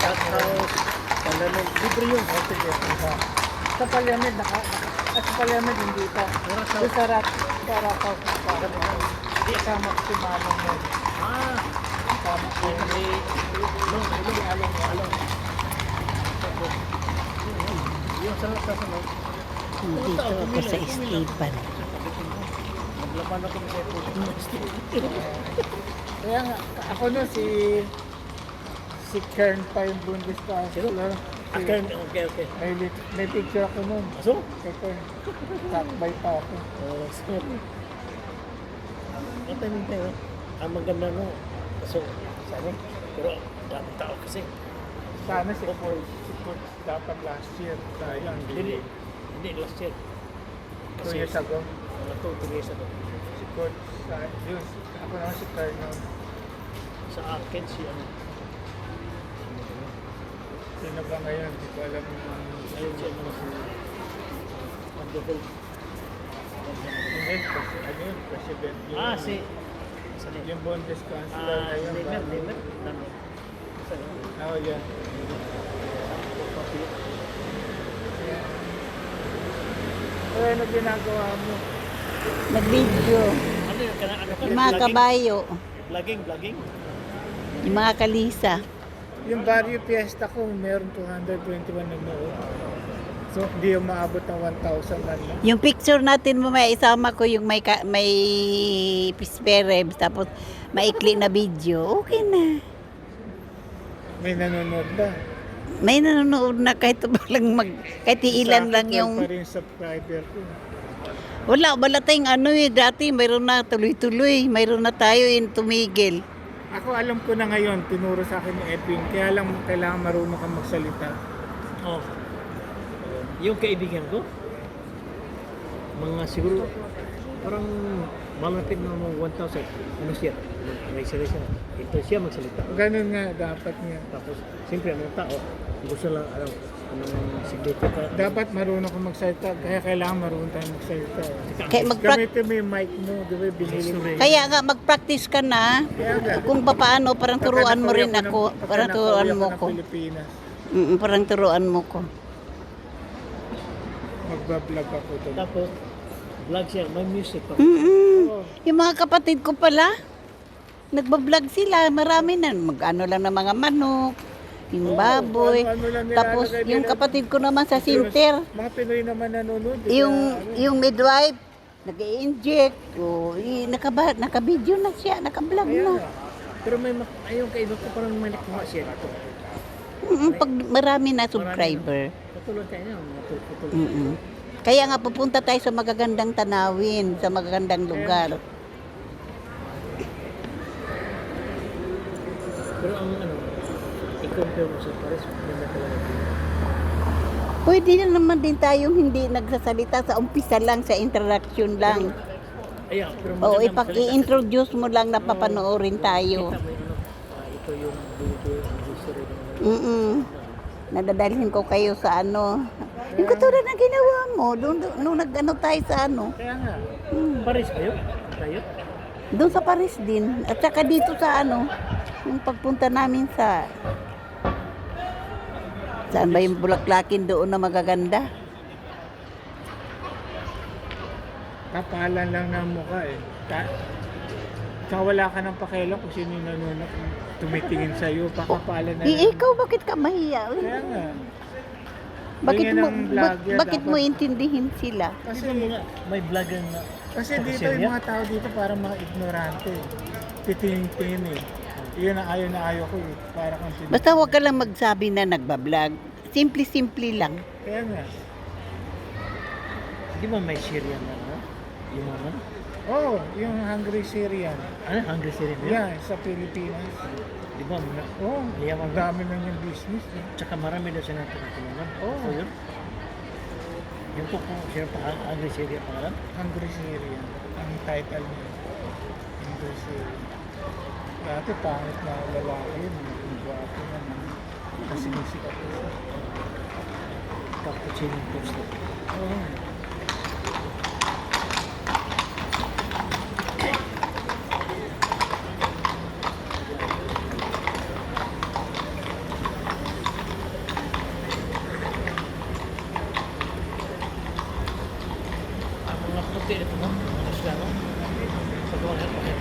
cat house, talagang libre yun. O sige. Sa Parliament, sa Parliament hindi pa. Doon sa Rathaus, kasama ko si Manong yun. Ah, Kasama ko yun. along. Yung sa sunod. Dito ako sa Esteban. Naglaban ako ng airport. Kaya nga, ako nun si Kern pa yung Bundeskanzler. Okay. May picture ako nun. So? Kay Kern. Takbay pa ako. Ito yung tayo. Ang maganda no. So, sana. Pero, daming tao kasi. Sana si Kurt dapat last year. Sayang. Hindi last year. 2 years ago. Mga 2 years ago. Si Kurt, yun. Ako naman si Kern nun. Sa akin si ano. Sino ba ngayon? Hindi ko alam. Ayun si ano. Wonderful. Hindi, kasi ano yun, president yun. Si Yung Bundeskanzler na yun. Never. Oo, yan. Ano ginagawa mo? Nag-video. Ano yung Yung mga kabayo. Vlogging? Yung mga kalisa. Yung Barrio Fiesta ko, meron 221 nanood. So, hindi yung maabot ng 1,000 man lang. Yung picture natin mo, may isama ko yung may pisperebs, tapos maikli na video. Okay na. May nanonood ba? May nanonood na kahit walang kahit ilan lang yung... Sa akin, 12 pa rin subscriber ko. Wala tayong ano dati mayroon na tuloy-tuloy, mayroon na tayo tumigil. Ako alam ko na ngayon, tinuro sa akin ni Edwin, kaya lang kailangan marunong kang magsalita. Oh. Yung kaibigan ko, mga siguro, parang malapit na mga 1,000. Ano siya? May salita siya. Ito siya magsalita. Ganun nga, dapat nga. Tapos, siyempre, ang tao, gusto lang, anong significant. Dapat marunong kang magsalita, kaya kailangan marunong tayong magsalita. Kaya Gamitin mo yung mic mo, di ba, binili mo. Kaya nga mag-practice ka na. Kaya nga. Kung paano, parang turuan mo rin ako. Parang turuan mo ko. Pilipinas. Parang turuan mo ko. Magbablog ako doon. Tapos, vlog siya, may music pa. Yung mga kapatid ko pala, nagbablog sila. Marami na. Mag-ano lang ng mga manok, yung baboy. ano lang Tapos nilalagay yung nila. kapatid ko naman sa Sinter, Mga Pinoy naman nanonood. yung midwife, nag-i-inject. Naka-video na siya, naka-vlog na. Pero may, ayun kaiba ko parang may nakuha siya dito. Pag marami na subscriber. Katulad kayo niya, mga tutulog. Kaya nga pupunta tayo sa magagandang tanawin, sa magagandang lugar. Pero ang i-compare mo sa Paris, maganda talaga. Pwede na naman din tayong hindi nagsasalita sa umpisa lang, sa interaction lang. Ayan, pero O maganda magsalita. i-introduce mo lang na papanoorin tayo. Kita mo yung ito yung video, ang history. Nadadalhin ko kayo sa ano. Yung katulad na ginawa mo, nung nag-ano tayo sa ano. Kaya nga. Paris ba yun? Tayo? Doon sa Paris din. At saka dito sa ano, yung pagpunta namin sa... Saan ba yung bulaklakin doon na magaganda? Kapalan lang ng mukha eh. Tsaka wala ka ng pakialam kung sino yung nanonood tumitingin sa'yo. Pakapalan na lang. Ikaw, bakit ka mahiya? Kaya nga. Bakit Ganyan mo, ang vlogger, bakit mo dapat. intindihin sila? Kasi, May vlogger na. kasi dito yung mga tao dito parang mga ignorante. Titingin eh. Yun ang ayaw na ayaw ko eh. Para kang titingin. Basta huwag ka lang magsabi na nagbablog. Simple-simple lang. Kaya nga. Di ba may Syrian na yung mga Oo, yung Hungry Syrian. ano? Hungry Syrian yun? Yeah, sa Pilipinas. Di ba? Oo, Yaman ang dami na yung business. Eh. Tsaka marami daw siya natutulungan. Oo. So yun? Yung po kung sino pa Hungry Syrian pangalan? Hungry Syrian. Ang title niya. Hungry Syrian. Dati pangit na lalaki yun. Ang gwapo naman. Kasi musikat ko siya. Cappuccino Post. Oo.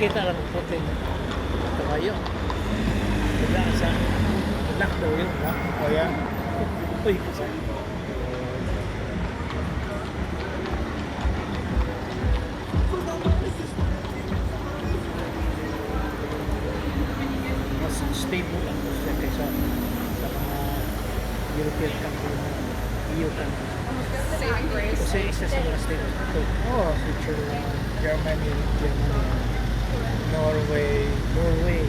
Nakita lang ang puti ng kabayo. Bigla isang black daw yun. Black. O yan. Uy, kasi. Mas stable ang Russia kaysa sa mga European country na EU country. Kasi isa sa mga stable ito. Oh, Switzerland, Germany, Norway, Norway,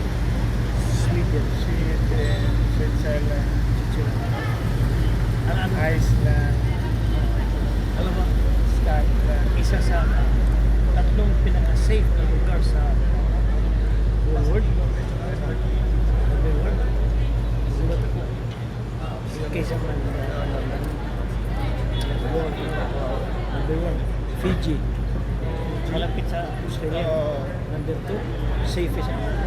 Sweden, Sweden, Switzerland, Switzerland. Ano, Iceland, alam mo, Scotland. isa sa tatlong pinaka-safe na lugar sa whole world. Whole world. Sulat ako. Kaysa man number one, Fiji. Malapit sa Australia. Oh, Number 2, safest ang mundo.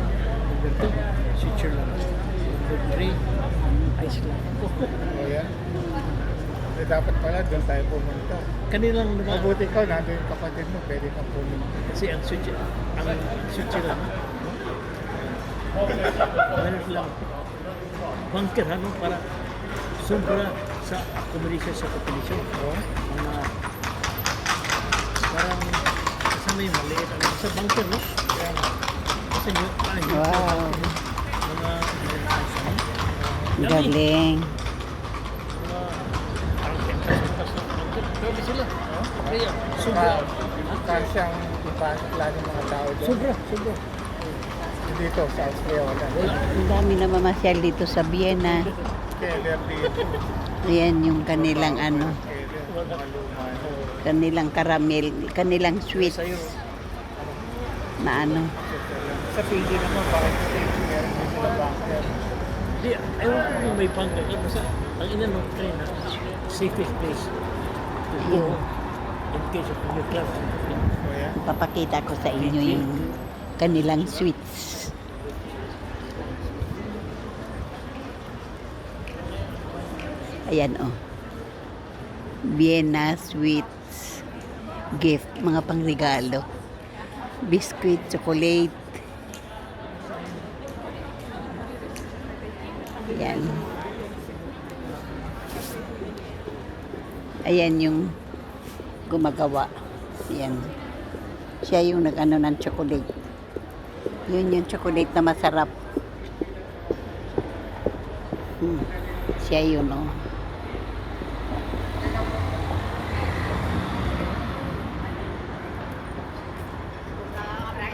Number 2, Switzerland. Number 3, Iceland. o yan. Eh, dapat pala doon tayo pumunta. Kanilang naman, Mabuti ka, nandun yung kapatid mo, pwede kang pumunta. kasi ang Switzerland, meron lang bunker ano para sobra sa accommodation sa population. Oh, Mga parang kasama yung maliit ano, sa bunker, no? Kaya kasi yun, Wow. mga Galing. mga parang pentas na bunker. Grabe sila. Kaya, sobra. kasyang ipasok lang yung mga tao doon. Sobra. Dito sa Austria, wala. Wala. Ang dami na mamasyal dito sa Vienna. Keller dito. Ayan yung kanilang ano, Keller, mga luma. kanilang caramel, kanilang sweets Sa'yo, na ano. Sa Fiji naman, bakit stage meron din sila bunker? di, ewan ko kung may bunker. Basta, ang inano train na safest place to go in case of nuclear. O yan. Papakita ko sa inyo yung kanilang sweets. Ayan oh. Vienna sweets gift, mga pangregalo. Biscuit, chocolate. Ayan. Ayan yung gumagawa. Ayan. Siya yung nag-ano ng chocolate. Yun yung chocolate na masarap. Siya yun, oh.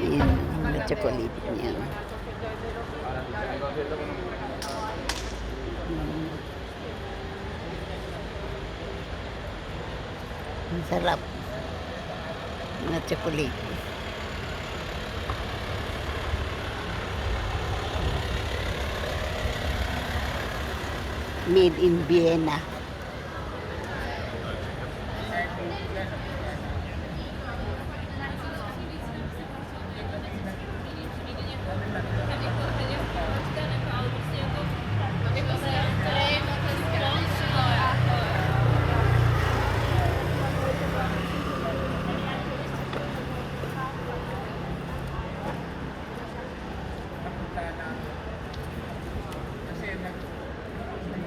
Yan, yung chocolate niya. Ang sarap. Mga chocolate. Made in Vienna.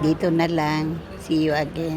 Dito na lang. See you again.